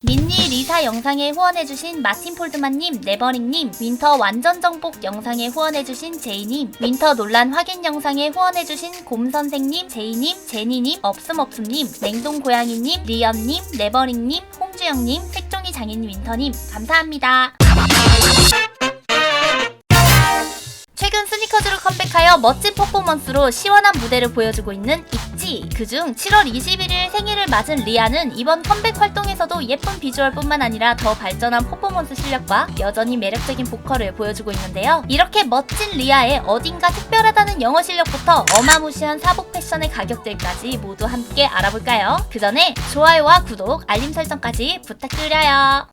민니 리사 영상에 후원해주신 마틴 폴드만님, 네버링님, 윈터 완전 정복 영상에 후원해주신 제이님, 윈터 논란 확인 영상에 후원해주신 곰선생님, 제이님, 제니님, 없음없음님, 냉동고양이님, 리언님, 네버링님, 홍주영님, 색종이 장인 윈터님 감사합니다. 최근 스니커즈로 컴백하여 멋진 퍼포먼스로 시원한 무대를 보여주고 있는 있지. 그중 7월 21일 생일을 맞은 리아는 이번 컴백 활동에서도 예쁜 비주얼뿐만 아니라 더 발전한 퍼포먼스 실력과 여전히 매력적인 보컬을 보여주고 있는데요. 이렇게 멋진 리아의 어딘가 특별하다는 영어 실력부터 어마무시한 사복 패션의 가격들까지 모두 함께 알아볼까요? 그 전에 좋아요와 구독, 알림 설정까지 부탁드려요.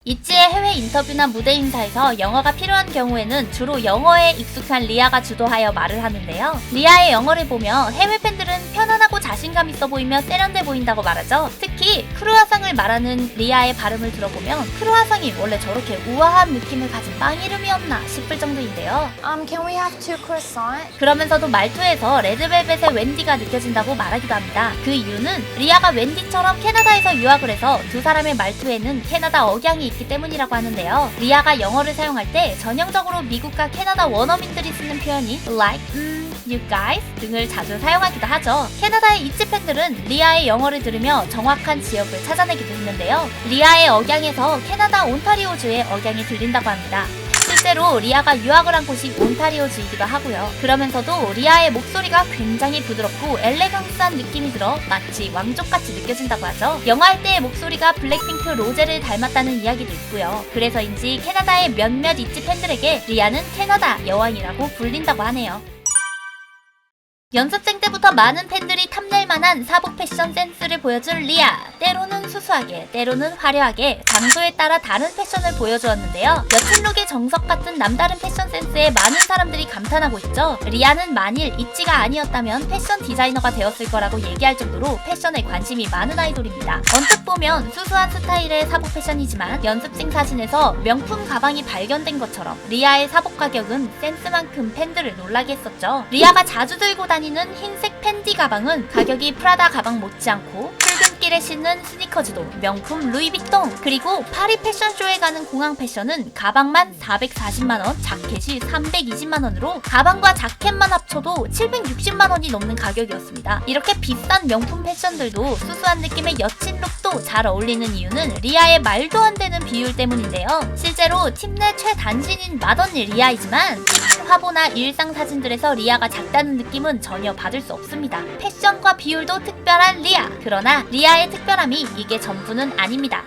있지의 해외 인터뷰나 무대 인사에서 영어가 필요한 경우에는 주로 영어에 익숙한 리아가 주도하여 말을 하는데요. 리아의 영어를 보며 해외 팬들은 편안하고 자신감 있어 보이며 세련돼 보인다고 말하죠. 특히 크루아상을 말하는 리아의 발음을 들어보면 크루아상이 원래 저렇게 우아한 느낌을 가진 빵 이름이었나 싶을 정도인데요. Can we have two croissant? 그러면서도 말투에서 레드벨벳의 웬디가 느껴진다고 말하기도 합니다. 그 이유는 리아가 웬디처럼 캐나다에서 유학을 해서 두 사람의 말투에는 캐나다 억양이 있기 때문이라고 하는데요. 리아가 영어를 사용할 때 전형적으로 미국과 캐나다 원어민들이 쓰는 표현이 like, you guys 등을 자주 사용하기도 하죠. 캐나다의 있지 팬들은 리아의 영어를 들으며 정확한 지역을 찾아내기도 했는데요. 리아의 억양에서 캐나다 온타리오주의 억양이 들린다고 합니다. 실제로 리아가 유학을 한 곳이 온타리오주이기도 하고요. 그러면서도 리아의 목소리가 굉장히 부드럽고 엘레강스한 느낌이 들어 마치 왕족같이 느껴진다고 하죠. 영어할 때의 목소리가 블랙핑크 로제를 닮았다는 이야기도 있고요. 그래서인지 캐나다의 몇몇 있지 팬들에게 리아는 캐나다 여왕이라고 불린다고 하네요. 연습생 때부터 많은 팬들이 탐낼 만한 사복 패션 센스를 보여준 리아. 때로는 수수하게, 때로는 화려하게 장소에 따라 다른 패션을 보여주었는데요. 여친룩의 정석 같은 남다른 패션 센스에 많은 사람들이 감탄하고 있죠. 리아는 만일 있지가 아니었다면 패션 디자이너가 되었을 거라고 얘기할 정도로 패션에 관심이 많은 아이돌입니다. 언뜻 보면 수수한 스타일의 사복 패션이지만 연습생 사진에서 명품 가방이 발견된 것처럼 리아의 사복 가격은 센스만큼 팬들을 놀라게 했었죠. 리아가 자주 들고 다니는 흰색 팬디 가방은 가격이 프라다 가방 못지않고 출근길에 신는 스니커즈도 명품 루이비통, 그리고 파리 패션쇼에 가는 공항 패션은 가방만 440만원, 자켓이 320만원으로 가방과 자켓만 합쳐도 760만원이 넘는 가격이었습니다. 이렇게 비싼 명품 패션들도 수수한 느낌의 여친 룩도 잘 어울리는 이유는 리아의 말도 안 되는 비율 때문인데요. 실제로 팀 내 최단신인 맏언니 리아이지만 화보나 일상 사진들에서 리아가 작다는 느낌은 전혀 받을 수 없습니다. 패션과 비율도 특별한 리아. 그러나 리아의 특별함이 이게 전부는 아닙니다.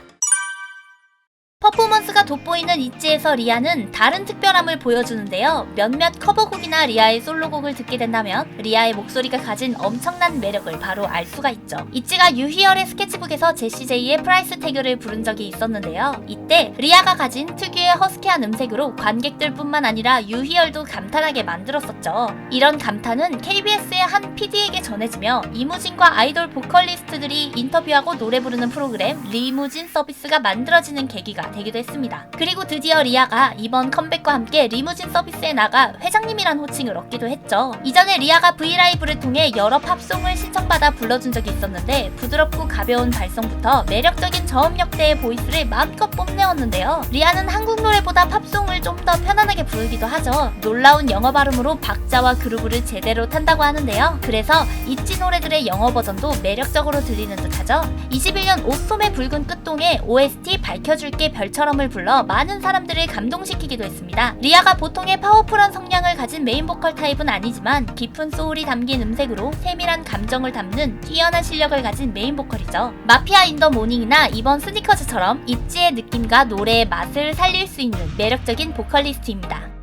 퍼포먼스가 돋보이는 있지에서 리아는 다른 특별함을 보여주는데요. 몇몇 커버곡이나 리아의 솔로곡을 듣게 된다면 리아의 목소리가 가진 엄청난 매력을 바로 알 수가 있죠. 있지가 유희열의 스케치북에서 제시제이의 프라이스 태그를 부른 적이 있었는데요. 이때 리아가 가진 특유의 허스키한 음색으로 관객들 뿐만 아니라 유희열도 감탄하게 만들었었죠. 이런 감탄은 KBS의 한 PD에게 전해지며 이무진과 아이돌 보컬리스트들이 인터뷰하고 노래 부르는 프로그램 리무진 서비스가 만들어지는 계기가 되기도 했습니다. 그리고 드디어 리아가 이번 컴백과 함께 리무진 서비스에 나가 회장님이란 호칭을 얻기도 했죠. 이전에 리아가 브이라이브를 통해 여러 팝송을 신청받아 불러준 적이 있었는데 부드럽고 가벼운 발성부터 매력적인 저음역대의 보이스를 마음껏 뽐내었는데요. 리아는 한국 노래보다 팝송을 좀 더 편안하게 부르기도 하죠. 놀라운 영어 발음으로 박자와 그루브를 제대로 탄다고 하는데요. 그래서 있지 노래들의 영어 버전도 매력적으로 들리는 듯하죠. 21년 옷소매 붉은 끝동에 OST 밝혀줄게 별처럼을 불러 많은 사람들을 감동시키기도 했습니다. 리아가 보통의 파워풀한 성량을 가진 메인 보컬 타입은 아니지만 깊은 소울이 담긴 음색으로 세밀한 감정을 담는 뛰어난 실력을 가진 메인 보컬이죠. 마피아 인 더 모닝이나 이번 스니커즈처럼 있지의 느낌과 노래의 맛을 살릴 수 있는 매력적인 보컬리스트입니다.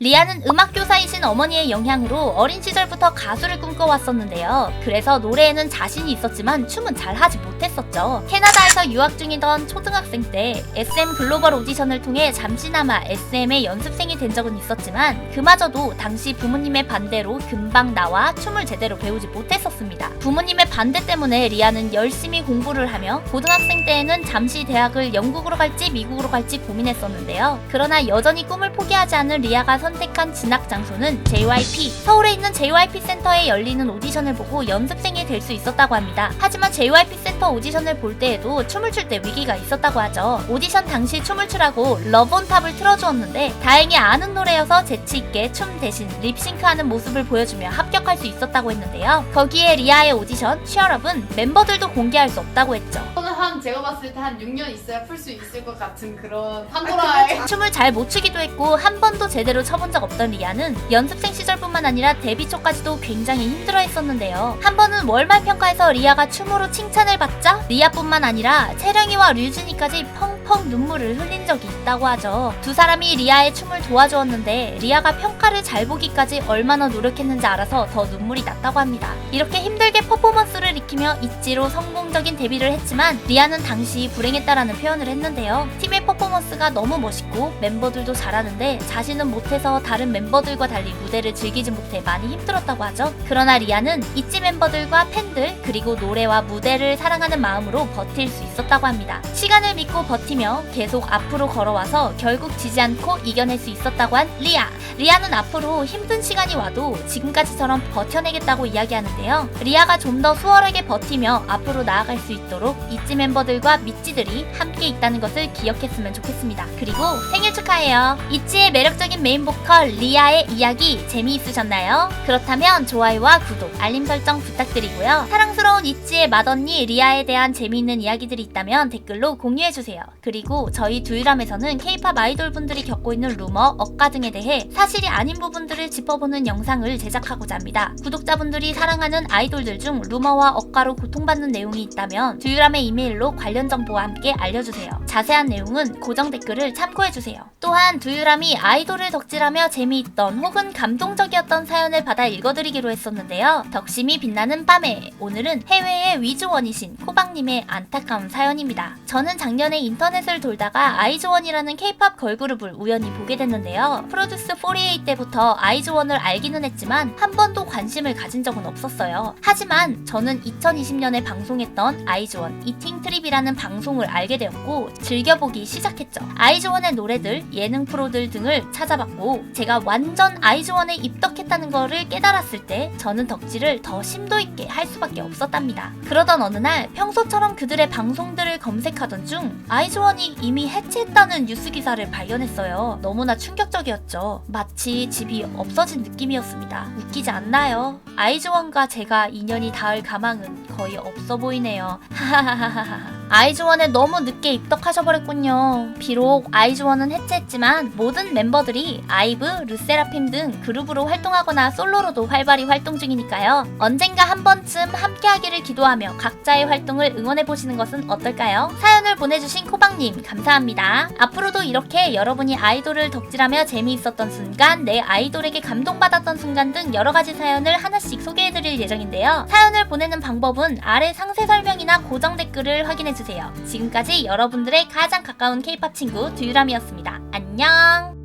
리아는 음악교사이신 어머니의 영향으로 어린 시절부터 가수를 꿈꿔왔었는데요. 그래서 노래에는 자신이 있었지만 춤은 잘하지 못했었죠. 캐나다에서 유학 중이던 초등학생 때 SM 글로벌 오디션을 통해 잠시나마 SM의 연습생이 된 적은 있었지만 그마저도 당시 부모님의 반대로 금방 나와 춤을 제대로 배우지 못했었습니다. 부모님의 반대 때문에 리아는 열심히 공부를 하며 고등학생 때에는 잠시 대학을 영국으로 갈지 미국으로 갈지 고민했었는데요. 그러나 여전히 꿈을 포기하지 않은 리아가 선택한 진학 장소는 JYP. 서울에 있는 JYP 센터에 열리는 오디션을 보고 연습생이 될 수 있었다고 합니다. 하지만 JYP 센터 오디션을 볼 때에도 춤을 출 때 위기가 있었다고 하죠. 오디션 당시 춤을 추라고 러브 온 탑을 틀어주었는데 다행히 아는 노래여서 재치있게 춤 대신 립싱크하는 모습을 보여주며 합격할 수 있었다고 했는데요. 거기에 리아의 오디션 쉐어럽은 멤버들도 공개할 수 없다고 했죠. 저는 제가 봤을 때 한 6년 있어야 풀 수 있을 것 같은 그런 판도라의 춤을 잘 못 추기도 했고 한 번도 제대로 춰본 적 없던 리아는 연습생 시절뿐만 아니라 데뷔 초까지도 굉장히 힘들어했었는데요. 한 번은 월말 평가에서 리아가 춤으로 칭찬을 받자 리아뿐만 아니라 채령이와 류진이까지 펑펑 눈물을 흘린 적이 있다고 하죠. 두 사람이 리아의 춤을 도와주었는데 리아가 평가를 잘 보기까지 얼마나 노력했는지 알아서 더 눈물이 났다고 합니다. 이렇게 힘들게 퍼포먼스를 익히며 있지로 성공적인 데뷔를 했지만 리아는 당시 불행했다라는 표현을 했는데요. 팀의 퍼포먼스가 너무 멋있고 멤버들도 잘하는데 자신은 못해서 다른 멤버들과 달리 무대를 즐기지 못해 많이 힘들었다고 하죠. 그러나 리아는 있지 멤버들과 팬들 그리고 노래와 무대를 사랑하는 마음으로 버틸 수 있었다고 합니다. 시간을 믿고 버티며 계속 앞으로 걸어와서 결국 지지 않고 이겨낼 수 있었다고 한 리아. 리아는 앞으로 힘든 시간이 와도 지금까지처럼 버텨내겠다고 이야기하는데요. 리아가 좀 더 수월하게 버티며 앞으로 나아갈 수 있도록 있지 멤버들과 미찌들이 함께 있다는 것을 기억했으면 좋겠습니다. 그리고 생일 축하해요. 있지의 매력적인 메인 보컬 리아의 이야기 재미있으셨나요? 그렇다면 좋아요와 구독, 알림 설정 부탁드리고요. 사랑스러운 있지의 맏언니 리아에 대한 재미있는 이야기들이 있다면 댓글로 공유해주세요. 그리고 저희 두유람에서는 K-POP 아이돌 분들이 겪고 있는 루머, 억가 등에 대해 사실이 아닌 부분들을 짚어보는 영상을 제작하고자 합니다. 구독자분들이 사랑하는 아이돌들 중 루머와 억가로 고통받는 내용이 있다면 두유람의 이메일로 관련 정보와 함께 알려주세요. 자세한 내용은 고정 댓글을 참고해주세요. 또한 두유람이 아이돌을 덕질하며 재미있던 혹은 감동적이었던 사연을 받아 읽어드리기로 했었는데요. 덕심이 빛나는 밤에 오늘은 해외의 위즈원이신 코박님의 안타까운 사연입니다. 저는 작년에 인터넷을 돌다가 아이즈원이라는 K-POP 걸그룹을 우연히 보게 됐는데요. 프로듀스 48 때부터 아이즈원을 알기는 했지만 한 번도 관심을 가진 적은 없었어요. 하지만 저는 2020년에 방송했던 아이즈원 이팅 트립이라는 방송을 알게 되었고 즐겨보기 시작했죠. 아이즈원의 노래들, 예능 프로들 등을 찾아봤고 제가 완전 아이즈원에 입덕했다는 거를 깨달았을 때 저는 덕질을 더 심도 있게 할 수밖에 없었답니다. 그러던 어느 날 평소처럼 그들의 방송들을 검색하던 중 아이즈원이 이미 해체했다는 뉴스 기사를 발견했어요. 너무나 충격적이었죠. 마치 집이 없어진 느낌이었습니다. 웃기지 않나요? 아이즈원과 제가 인연이 닿을 가망은 거의 없어 보이네요. 하하하하하. 아이즈원에 너무 늦게 입덕하셔버렸군요. 비록 아이즈원은 해체했지만 모든 멤버들이 아이브, 르세라핌 등 그룹으로 활동하거나 솔로로도 활발히 활동 중이니까요. 언젠가 한 번쯤 함께하기를 기도하며 각자의 활동을 응원해보시는 것은 어떨까요? 사연을 보내주신 코박님 감사합니다. 앞으로도 이렇게 여러분이 아이돌을 덕질하며 재미있었던 순간, 내 아이돌에게 감동받았던 순간 등 여러가지 사연을 하나씩 소개해드릴 예정인데요. 사연을 보내는 방법은 아래 상세 설명이나 고정 댓글을 확인해주세요. 지금까지 여러분들의 가장 가까운 K-POP 친구 두유람이었습니다. 안녕!